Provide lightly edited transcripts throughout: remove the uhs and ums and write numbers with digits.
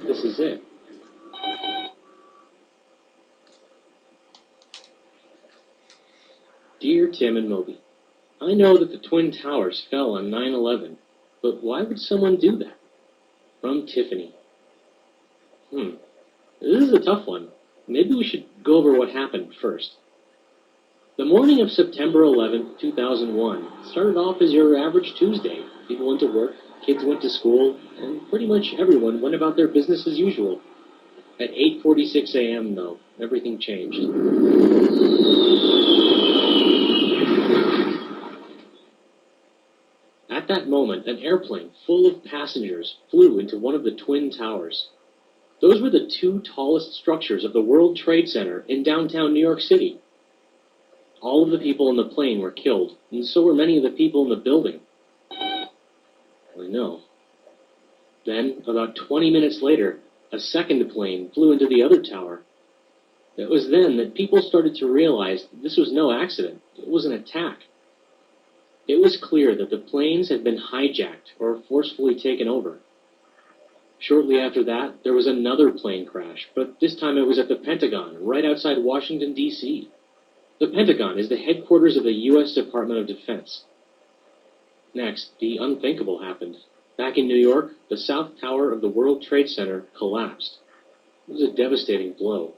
This is it. Dear Tim and Moby, I know that the Twin Towers fell on 9/11, but why would someone do that? From Tiffany. This is a tough one. Maybe we should go over what happened first. The morning of September 11th, 2001 started off as your average Tuesday. People went to work, kids went to school, and pretty much everyone went about their business as usual. At 8:46 a.m., though, everything changed. At that moment, an airplane full of passengers flew into one of the Twin Towers. Those were the two tallest structures of the World Trade Center in downtown New York City. All of the people in the plane were killed, and so were many of the people in the building. I know. Then, about 20 minutes later, a second plane flew into the other tower. It was then that people started to realize that this was no accident. It was an attack. It was clear that the planes had been hijacked or forcefully taken over. Shortly after that, there was another plane crash, but this time it was at the Pentagon, right outside Washington, D.C. The Pentagon is the headquarters of the U.S. Department of Defense. Next, the unthinkable happened. Back in New York, the South Tower of the World Trade Center collapsed. It was a devastating blow.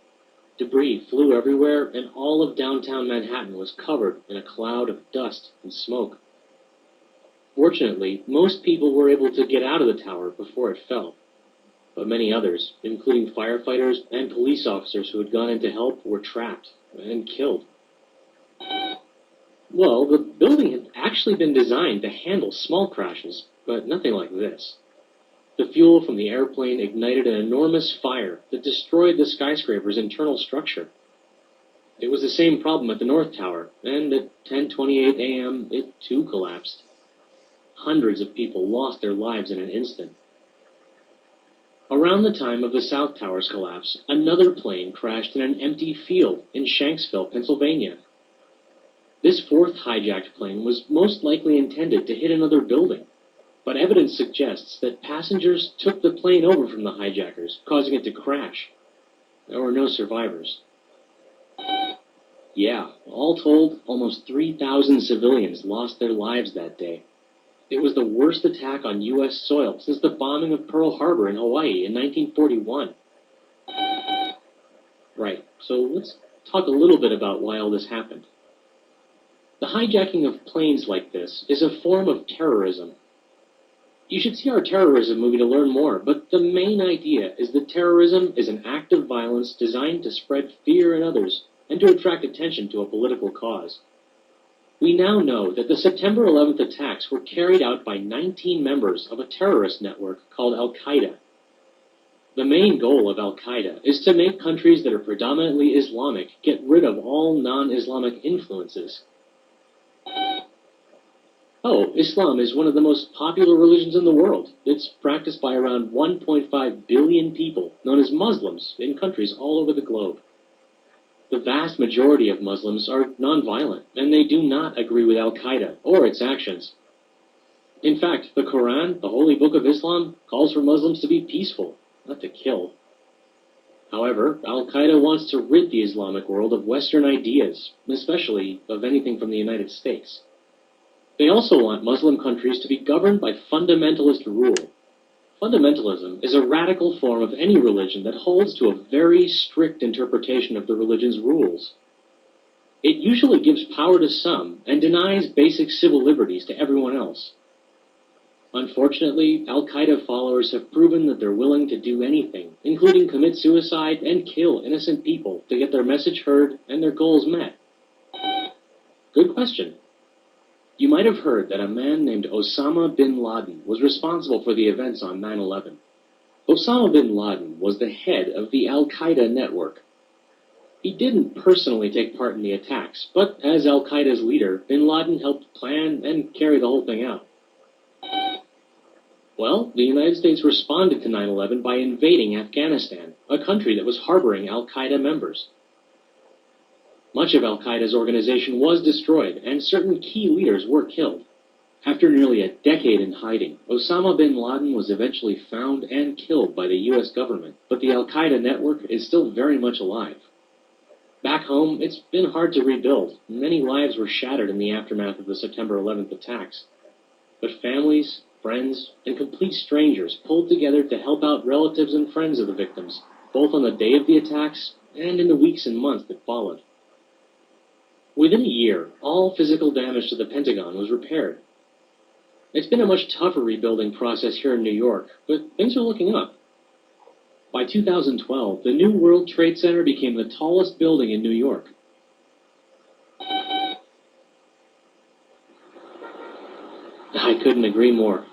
Debris flew everywhere, and all of downtown Manhattan was covered in a cloud of dust and smoke. Fortunately, most people were able to get out of the tower before it fell. But many others, including firefighters and police officers who had gone in to help, were trapped and killed. Well, the building had actually been designed to handle small crashes, but nothing like this. The fuel from the airplane ignited an enormous fire that destroyed the skyscraper's internal structure. It was the same problem at the North Tower, and at 10:28 a.m. it too collapsed. Hundreds of people lost their lives in an instant. Around the time of the South Tower's collapse, another plane crashed in an empty field in Shanksville, Pennsylvania. This fourth hijacked plane was most likely intended to hit another building, but evidence suggests that passengers took the plane over from the hijackers, causing it to crash. There were no survivors. Yeah, all told, almost 3,000 civilians lost their lives that day. It was the worst attack on U.S. soil since the bombing of Pearl Harbor in Hawaii in 1941. Right, so let's talk a little bit about why all this happened. The hijacking of planes like this is a form of terrorism. You should see our terrorism movie to learn more, but the main idea is that terrorism is an act of violence designed to spread fear in others and to attract attention to a political cause. We now know that the September 11th attacks were carried out by 19 members of a terrorist network called Al-Qaeda. The main goal of Al-Qaeda is to make countries that are predominantly Islamic get rid of all non-Islamic influences. Oh, Islam is one of the most popular religions in the world. It's practiced by around 1.5 billion people, known as Muslims, in countries all over the globe. The vast majority of Muslims are nonviolent, and they do not agree with Al-Qaeda or its actions. In fact, the Quran, the holy book of Islam, calls for Muslims to be peaceful, not to kill. However, Al-Qaeda wants to rid the Islamic world of Western ideas, especially of anything from the United States. They also want Muslim countries to be governed by fundamentalist rule. Fundamentalism is a radical form of any religion that holds to a very strict interpretation of the religion's rules. It usually gives power to some and denies basic civil liberties to everyone else. Unfortunately, Al-Qaeda followers have proven that they're willing to do anything, including commit suicide and kill innocent people to get their message heard and their goals met. Good question. You might have heard that a man named Osama bin Laden was responsible for the events on 9/11. Osama bin Laden was the head of the Al-Qaeda network. He didn't personally take part in the attacks, but as Al-Qaeda's leader, bin Laden helped plan and carry the whole thing out. Well, the United States responded to 9/11 by invading Afghanistan, a country that was harboring Al-Qaeda members. Much of Al-Qaeda's organization was destroyed, and certain key leaders were killed. After nearly a decade in hiding, Osama bin Laden was eventually found and killed by the US government, but the Al-Qaeda network is still very much alive. Back home, it's been hard to rebuild. Many lives were shattered in the aftermath of the September 11th attacks. But families, friends, and complete strangers pulled together to help out relatives and friends of the victims, both on the day of the attacks and in the weeks and months that followed. Within a year, all physical damage to the Pentagon was repaired. It's been a much tougher rebuilding process here in New York, but things are looking up. By 2012, the new World Trade Center became the tallest building in New York. I couldn't agree more.